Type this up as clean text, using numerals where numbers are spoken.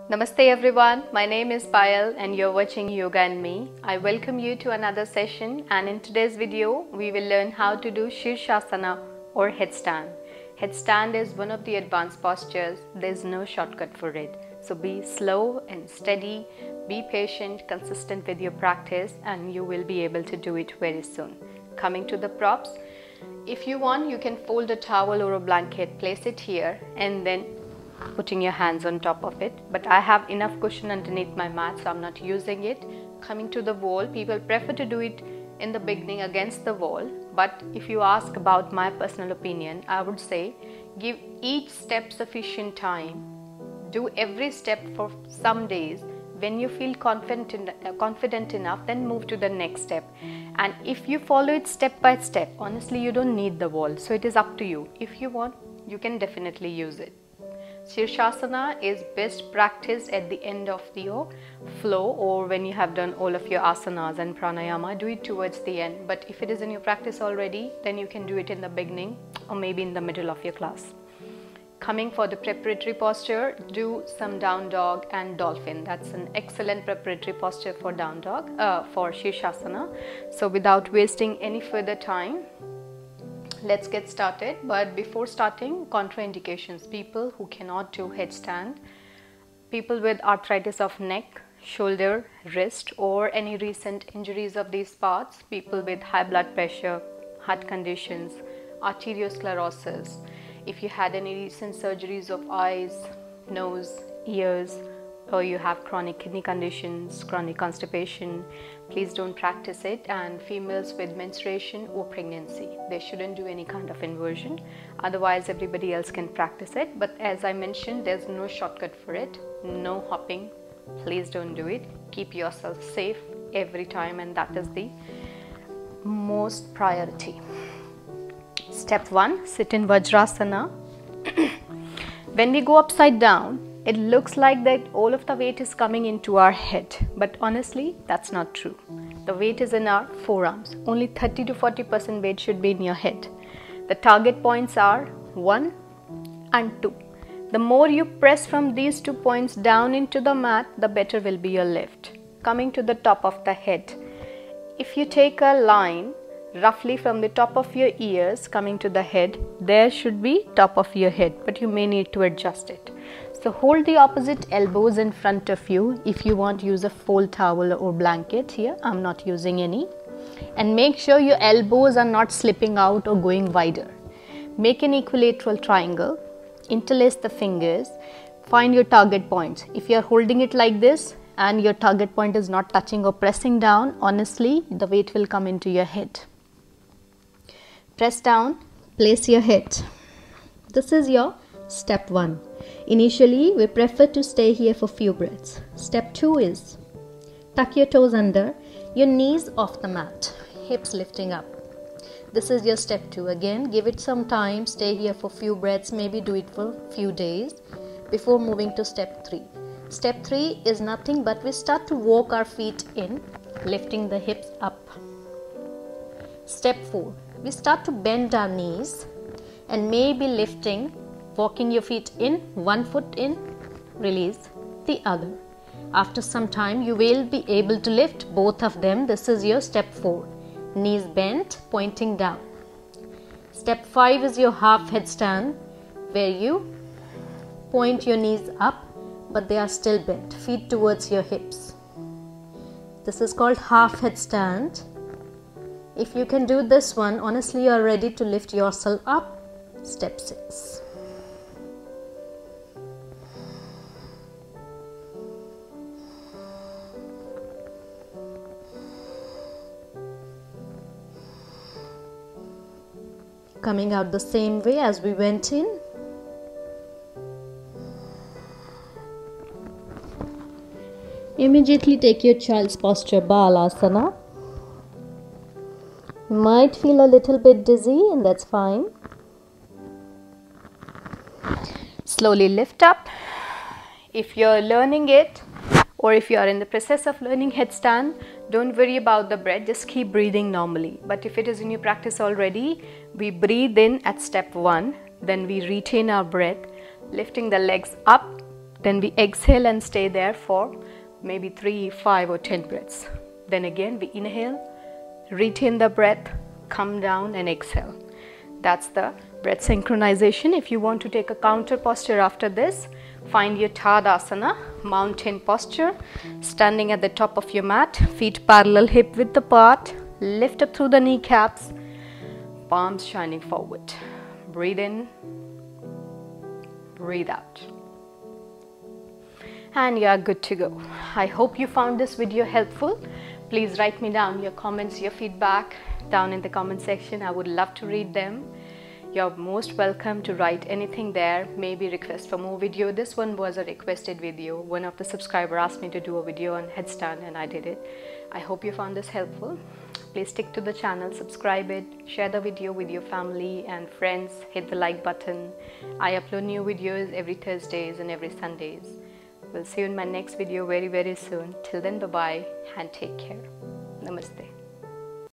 Namaste everyone, my name is Payal and you're watching Yoga and Me. I welcome you to another session, and in today's video we will learn how to do Shirshasana or headstand. Headstand is one of the advanced postures. There's no shortcut for it. So be slow and steady, be patient, consistent with your practice, and you will be able to do it very soon. Coming to the props, if you want you can fold a towel or a blanket, place it here and then putting your hands on top of it, but I have enough cushion underneath my mat, so I'm not using it. Coming to the wall, people prefer to do it in the beginning against the wall, but if you ask about my personal opinion, I would say give each step sufficient time. Do every step for some days. When you feel confident enough, then move to the next step. And if you follow it step by step, honestly you don't need the wall, so it is up to you. If you want, you can definitely use it. Shirshasana is best practiced at the end of your flow, or when you have done all of your asanas and pranayama, do it towards the end. But if it is in your practice already, then you can do it in the beginning or maybe in the middle of your class. Coming for the preparatory posture, do some down dog and dolphin. That's an excellent preparatory posture for down dog, for Shirshasana. So without wasting any further time, let's get started. But before starting, contraindications: people who cannot do headstand, people with arthritis of neck, shoulder, wrist, or any recent injuries of these parts, people with high blood pressure, heart conditions, arteriosclerosis, if you had any recent surgeries of eyes, nose, ears, or you have chronic kidney conditions, chronic constipation, please don't practice it. And females with menstruation or pregnancy, they shouldn't do any kind of inversion, otherwise everybody else can practice it. But as I mentioned, there's no shortcut for it, no hopping, please don't do it. Keep yourself safe every time, and that is the most priority. Step 1, sit in Vajrasana. When we go upside down, it looks like that all of the weight is coming into our head, but honestly that's not true. The weight is in our forearms. Only 30 to 40% weight should be in your head. The target points are 1 and 2. The more you press from these 2 points down into the mat, the better will be your lift. Coming to the top of the head, if you take a line roughly from the top of your ears coming to the head, there should be top of your head, but you may need to adjust it. So hold the opposite elbows in front of you. If you want, use a fold towel or blanket. Here I'm not using any. And make sure your elbows are not slipping out or going wider. Make an equilateral triangle, interlace the fingers, find your target points. If you are holding it like this and your target point is not touching or pressing down, honestly the weight will come into your head. Press down, place your head. This is your step 1. Initially, we prefer to stay here for few breaths. Step 2 is tuck your toes under, your knees off the mat, hips lifting up. This is your step 2. Again, give it some time, stay here for few breaths, maybe do it for few days before moving to step 3. Step 3 is nothing but we start to walk our feet in, lifting the hips up. Step 4, we start to bend our knees and maybe lifting, walking your feet in, one foot in, release the other. After some time you will be able to lift both of them. This is your step 4, knees bent, pointing down. Step 5 is your half headstand, where you point your knees up but they are still bent, feet towards your hips. This is called half headstand. If you can do this one, honestly you are ready to lift yourself up. Step 6. Coming out the same way as we went in. Immediately take your child's posture, Balasana. You might feel a little bit dizzy, and that's fine. Slowly lift up. If you're learning it, or if you are in the process of learning headstand, don't worry about the breath, just keep breathing normally. But if it is in your practice already, we breathe in at step 1, then we retain our breath, lifting the legs up, Then we exhale and stay there for maybe 3, 5 or 10 breaths. Then again we inhale, retain the breath, come down and exhale. That's the breath synchronization. If you want to take a counter posture after this, find your Tadasana, mountain posture, standing at the top of your mat, feet parallel hip width apart, lift up through the kneecaps, palms shining forward. Breathe in, breathe out. And you are good to go. I hope you found this video helpful. Please write me down your comments, your feedback down in the comment section. I would love to read them. You're most welcome to write anything there, maybe request for more video. This one was a requested video. One of the subscribers asked me to do a video on headstand and I did it. I hope you found this helpful. Please stick to the channel, subscribe it, share the video with your family and friends, hit the like button. I upload new videos every Thursdays and every Sundays. We'll see you in my next video very soon. Till then, bye-bye and take care. Namaste.